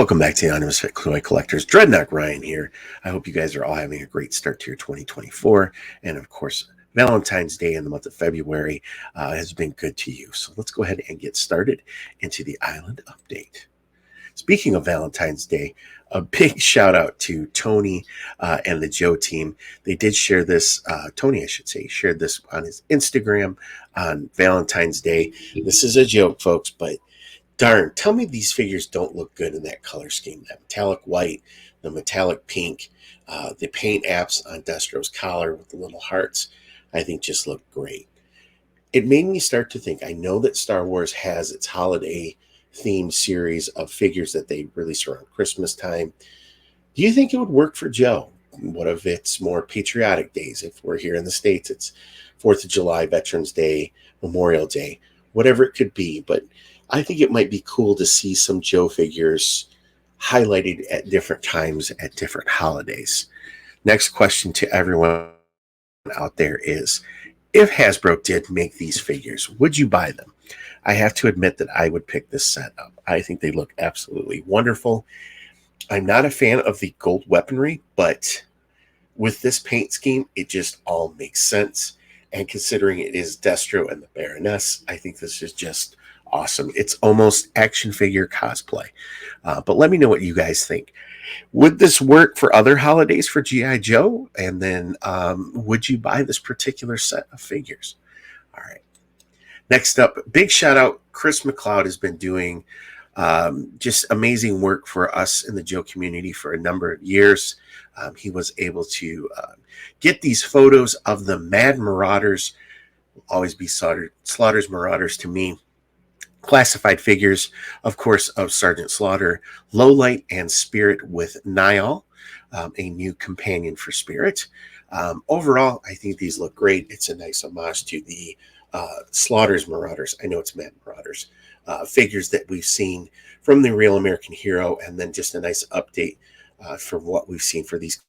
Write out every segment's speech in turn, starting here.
Welcome back to the Anonymous Toy Collectors. Dreadnought Ryan here. I hope you guys are all having a great start to your 2024. And of course, Valentine's Day in the month of February has been good to you. So let's go ahead and get started into the island update. Speaking of Valentine's Day, a big shout out to Tony and the Joe team. They did share this, Tony, I should say, shared this on his Instagram on Valentine's Day. This is a joke, folks, but darn, tell me these figures don't look good in that color scheme. That metallic white, the metallic pink, the paint apps on Destro's collar with the little hearts, I think just look great. It made me start to think, I know that Star Wars has its holiday themed series of figures that they release around Christmas time. Do you think it would work for Joe? What if it's more patriotic days? If we're here in the States, it's 4th of July, Veterans Day, Memorial Day, whatever it could be. But I think it might be cool to see some Joe figures highlighted at different times at different holidays. Next question to everyone out there is, if Hasbro did make these figures, would you buy them? I have to admit that I would pick this set up. I think they look absolutely wonderful. I'm not a fan of the gold weaponry, but with this paint scheme, it just all makes sense. And considering it is Destro and the Baroness, I think this is just awesome. It's almost action figure cosplay. But let me know what you guys think. Would this work for other holidays for G.I. Joe? And then would you buy this particular set of figures? All right. Next up, big shout out. Chris McLeod has been doing just amazing work for us in the Joe community for a number of years. He was able to get these photos of the Mad Marauders, will always be Slaughter's Marauders to me. Classified figures, of course, of Sergeant Slaughter, Lowlight, and Spirit with Niall, a new companion for Spirit. Overall, I think these look great. It's a nice homage to the Slaughter's Marauders. I know it's Mad Marauders. Figures that we've seen from the Real American Hero, and then just a nice update from what we've seen for these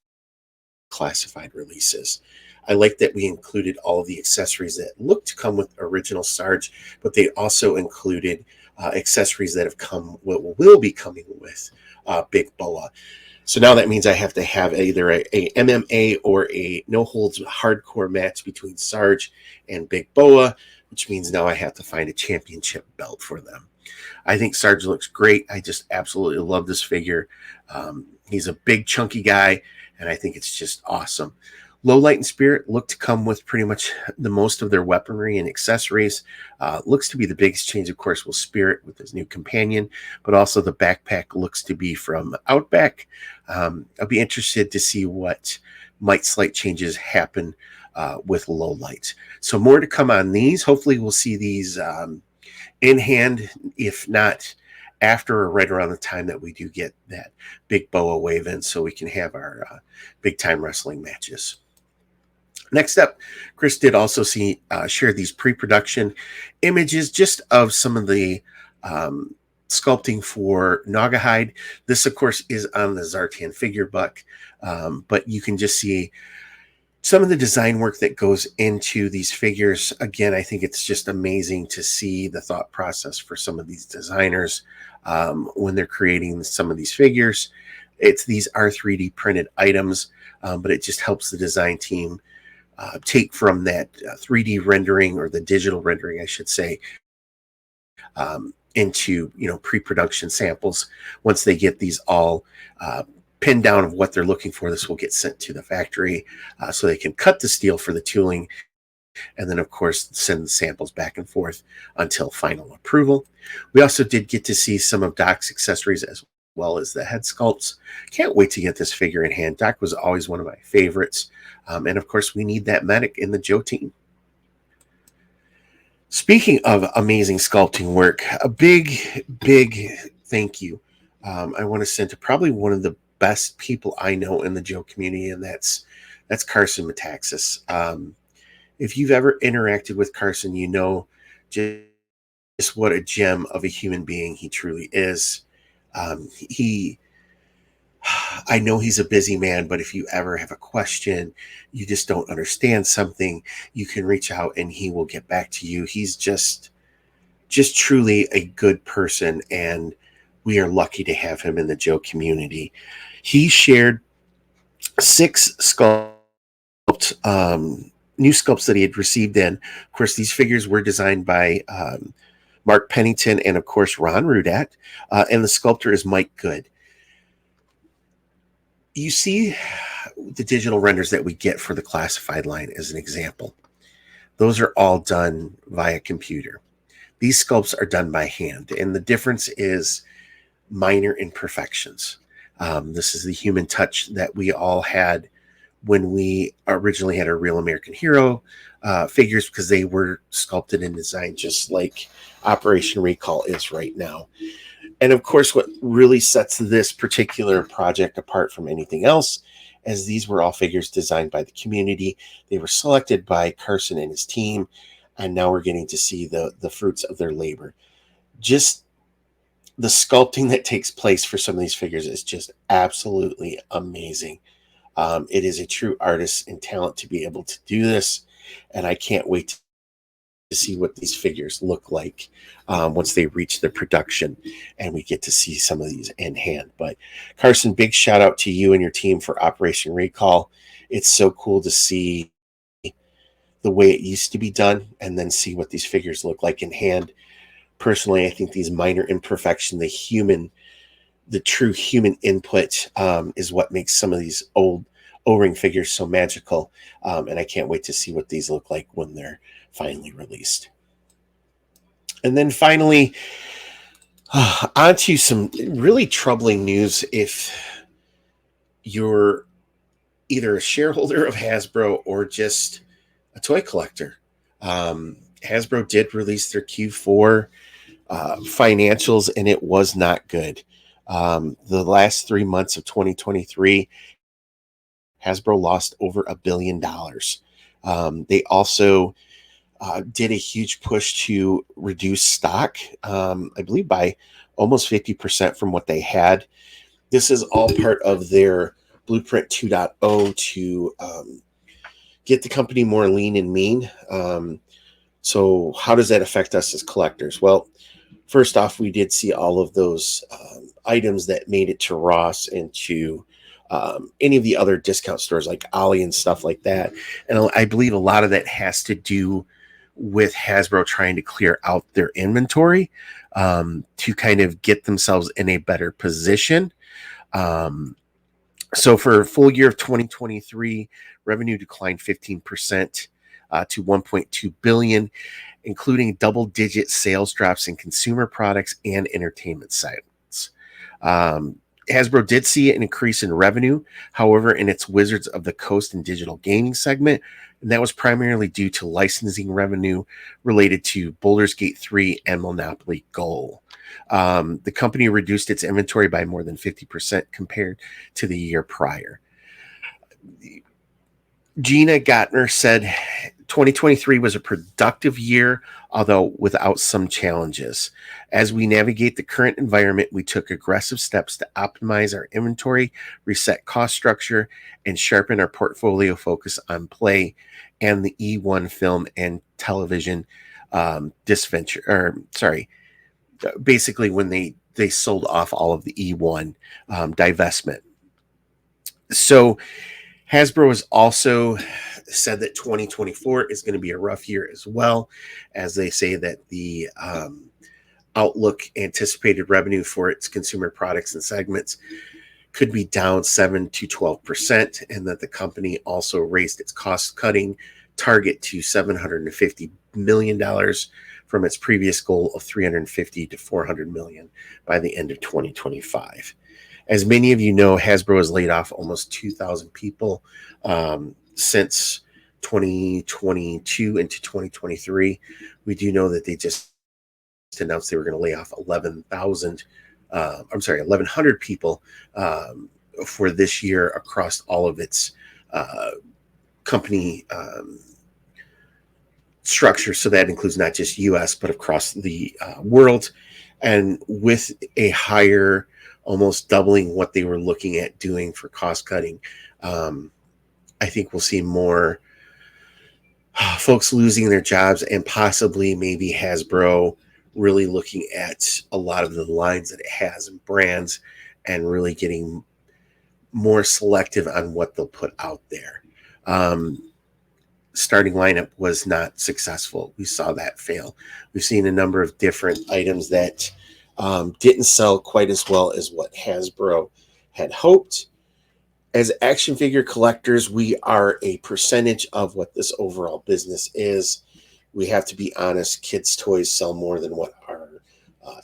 classified releases. I like that we included all of the accessories that look to come with original Sarge, but they also included accessories that have come, will be coming with Big Boa. So now that means I have to have either a MMA or a no-holds hardcore match between Sarge and Big Boa, which means now I have to find a championship belt for them. I think Sarge looks great. I just absolutely love this figure. He's a big, chunky guy, and I think it's just awesome. Lowlight and Spirit look to come with pretty much the most of their weaponry and accessories. Looks to be the biggest change, of course, with Spirit with his new companion, but also the backpack looks to be from Outback. I'll be interested to see what slight changes happen with Lowlight. So more to come on these. Hopefully we'll see these in hand, if not after or right around the time that we do get that Big Boa wave in, so we can have our big time wrestling matches. Next up, Chris did also share these pre-production images just of some of the sculpting for Naugahyde. This, of course, is on the Zartan figure buck, but you can just see some of the design work that goes into these figures. Again, I think it's just amazing to see the thought process for some of these designers when they're creating some of these figures. These are 3D printed items, but it just helps the design team take from that 3D rendering, or the digital rendering, I should say, into pre-production samples. Once they get these all pinned down of what they're looking for, this will get sent to the factory so they can cut the steel for the tooling, and then of course send the samples back and forth until final approval. We also did get to see some of Doc's accessories as well as the head sculpts. Can't wait to get this figure in hand. Doc was always one of my favorites. And of course, we need that medic in the Joe team. Speaking of amazing sculpting work, a big thank you I want to send to probably one of the best people I know in the Joe community, and that's Carson Metaxas. If you've ever interacted with Carson, you know just what a gem of a human being he truly is. I know he's a busy man, but if you ever have a question, you just don't understand something, you can reach out and he will get back to you. He's just truly a good person, and we are lucky to have him in the Joe community. He shared 6 new sculpts that he had received in. Of course, these figures were designed by Mark Pennington and, of course, Ron Rudat. And the sculptor is Mike Good. You see the digital renders that we get for the classified line as an example. Those are all done via computer. These sculpts are done by hand, and the difference is minor imperfections. This is the human touch that we all had when we originally had our Real American Hero figures, because they were sculpted and designed just like Operation Recall is right now. And of course, what really sets this particular project apart from anything else, as these were all figures designed by the community. They were selected by Carson and his team, and now we're getting to see the fruits of their labor. Just the sculpting that takes place for some of these figures is just absolutely amazing. It is a true artist and talent to be able to do this, and I can't wait to see what these figures look like once they reach the production and we get to see some of these in hand. But Carson, big shout out to you and your team for Operation Recall. It's so cool to see the way it used to be done and then see what these figures look like in hand. Personally, I think these minor imperfections, the true human input is what makes some of these old O-ring figures so magical. And I can't wait to see what these look like when they're finally released. And then finally, onto some really troubling news if you're either a shareholder of Hasbro or just a toy collector. Hasbro did release their Q4 financials, and it was not good. The last 3 months of 2023, Hasbro lost over $1 billion. They also did a huge push to reduce stock, I believe by almost 50% from what they had. This is all part of their Blueprint 2.0 to get the company more lean and mean. So how does that affect us as collectors? Well, first off, we did see all of those items that made it to Ross and to any of the other discount stores like Ollie and stuff like that. And I believe a lot of that has to do with Hasbro trying to clear out their inventory to kind of get themselves in a better position. So for full year of 2023, revenue declined 15% to $1.2 billion, including double-digit sales drops in consumer products and entertainment segments. Hasbro did see an increase in revenue, however, in its Wizards of the Coast and digital gaming segment, and that was primarily due to licensing revenue related to Baldur's Gate 3 and Monopoly Go. The company reduced its inventory by more than 50% compared to the year prior. Gina Gottner said 2023 was a productive year, although without some challenges. As we navigate the current environment, we took aggressive steps to optimize our inventory, reset cost structure, and sharpen our portfolio focus on play and the E1 film and television basically when they sold off all of the E1 divestment. So Hasbro has also said that 2024 is going to be a rough year as well, as they say that the outlook anticipated revenue for its consumer products and segments could be down 7 to 12%, and that the company also raised its cost-cutting target to $750 million from its previous goal of $350 to $400 million by the end of 2025. As many of you know, Hasbro has laid off almost 2,000 people since 2022 into 2023. We do know that they just announced they were going to lay off 1,100 people for this year across all of its company structure. So that includes not just US, but across the world. And with a higher, almost doubling what they were looking at doing for cost cutting, I think we'll see more folks losing their jobs and possibly maybe Hasbro really looking at a lot of the lines that it has and brands and really getting more selective on what they'll put out there. Starting lineup was not successful. We saw that fail. We've seen a number of different items that didn't sell quite as well as what Hasbro had hoped. As action figure collectors, we are a percentage of what this overall business is. We have to be honest, kids' toys sell more than what our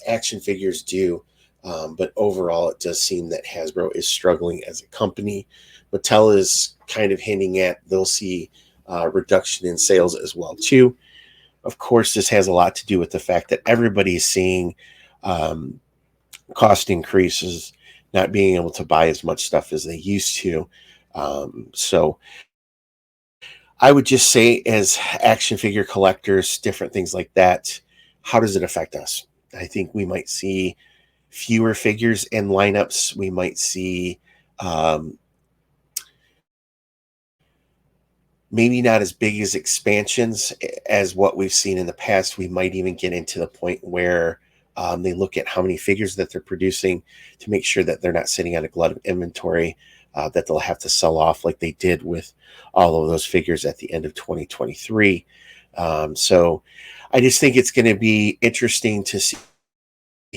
action figures do. But overall, it does seem that Hasbro is struggling as a company. Mattel is kind of hinting at they'll see reduction in sales as well, too. Of course, this has a lot to do with the fact that everybody is seeing cost increases, not being able to buy as much stuff as they used to. So I would just say, as action figure collectors, different things like that, how does it affect us? I think we might see fewer figures in lineups. We might see maybe not as big as expansions as what we've seen in the past. We might even get into the point where they look at how many figures that they're producing to make sure that they're not sitting on a glut of inventory that they'll have to sell off like they did with all of those figures at the end of 2023. So I just think it's going to be interesting to see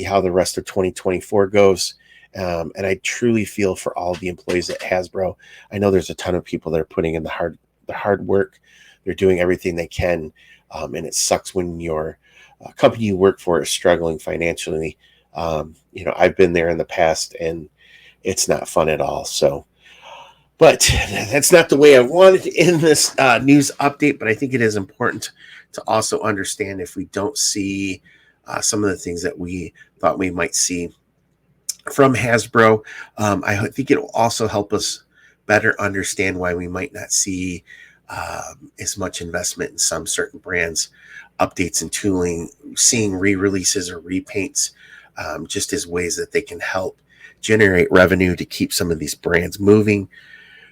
how the rest of 2024 goes. And I truly feel for all the employees at Hasbro. I know there's a ton of people that are putting in the hard work. They're doing everything they can. And it sucks when your company you work for is struggling financially. I've been there in the past, and it's not fun at all. So, but that's not the way I wanted to end this news update. But I think it is important to also understand if we don't see some of the things that we thought we might see from Hasbro. I think it will also help us better understand why we might not see as much investment in some certain brands, updates and tooling, seeing re-releases or repaints, just as ways that they can help generate revenue to keep some of these brands moving.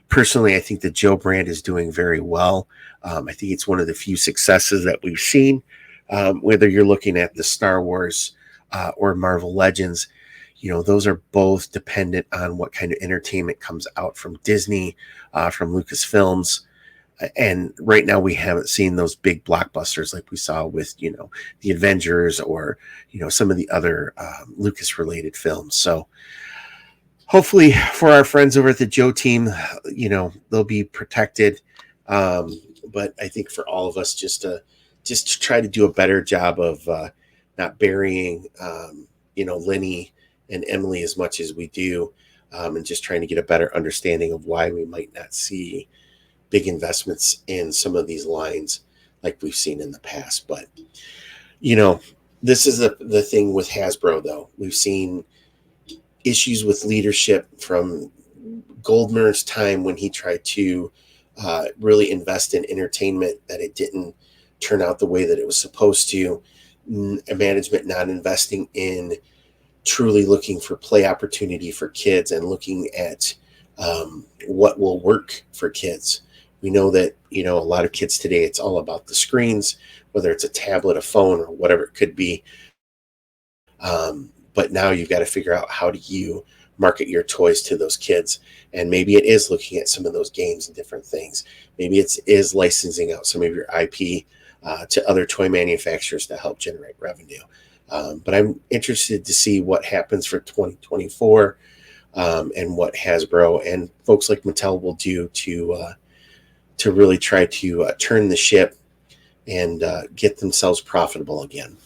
Personally, I think the Joe brand is doing very well. I think it's one of the few successes that we've seen, whether you're looking at the Star Wars or Marvel Legends. Those are both dependent on what kind of entertainment comes out from Disney, from Lucasfilms. And right now we haven't seen those big blockbusters like we saw with, the Avengers or, some of the other Lucas related films. So hopefully for our friends over at the Joe team, they'll be protected. But I think for all of us, just to try to do a better job of not burying, Lenny and Emily as much as we do, and just trying to get a better understanding of why we might not see big investments in some of these lines like we've seen in the past. But, this is the thing with Hasbro, though. We've seen issues with leadership from Goldmer's time when he tried to really invest in entertainment, that it didn't turn out the way that it was supposed to. Management not investing in truly looking for play opportunity for kids and looking at what will work for kids. We know that, a lot of kids today, it's all about the screens, whether it's a tablet, a phone, or whatever it could be. But now you've got to figure out, how do you market your toys to those kids? And maybe it is looking at some of those games and different things. Maybe it is licensing out some of your IP to other toy manufacturers to help generate revenue. But I'm interested to see what happens for 2024 and what Hasbro and folks like Mattel will do to really try to turn the ship and get themselves profitable again.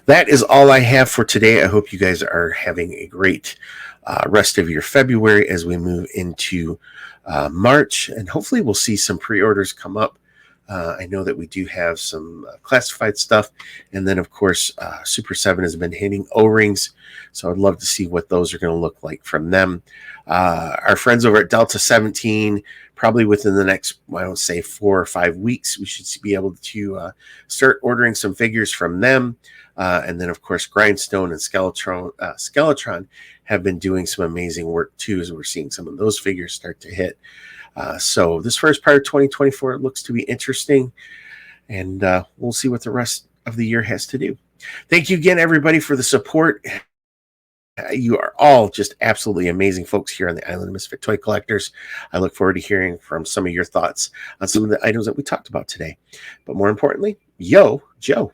That is all I have for today. I hope you guys are having a great rest of your February as we move into March, and hopefully we'll see some pre-orders come up. I know that we do have some classified stuff, and then of course Super 7 has been hitting O-rings, so I'd love to see what those are going to look like from them. Our friends over at Delta 17, probably within the next, I don't say 4 or 5 weeks, we should be able to start ordering some figures from them. And then, of course, Grindstone and Skeletron have been doing some amazing work, too, as we're seeing some of those figures start to hit. So this first part of 2024 looks to be interesting, and we'll see what the rest of the year has to do. Thank you again, everybody, for the support. You are all just absolutely amazing folks here on the Island of Misfit Toy Collectors. I look forward to hearing from some of your thoughts on some of the items that we talked about today. But more importantly, yo, Joe.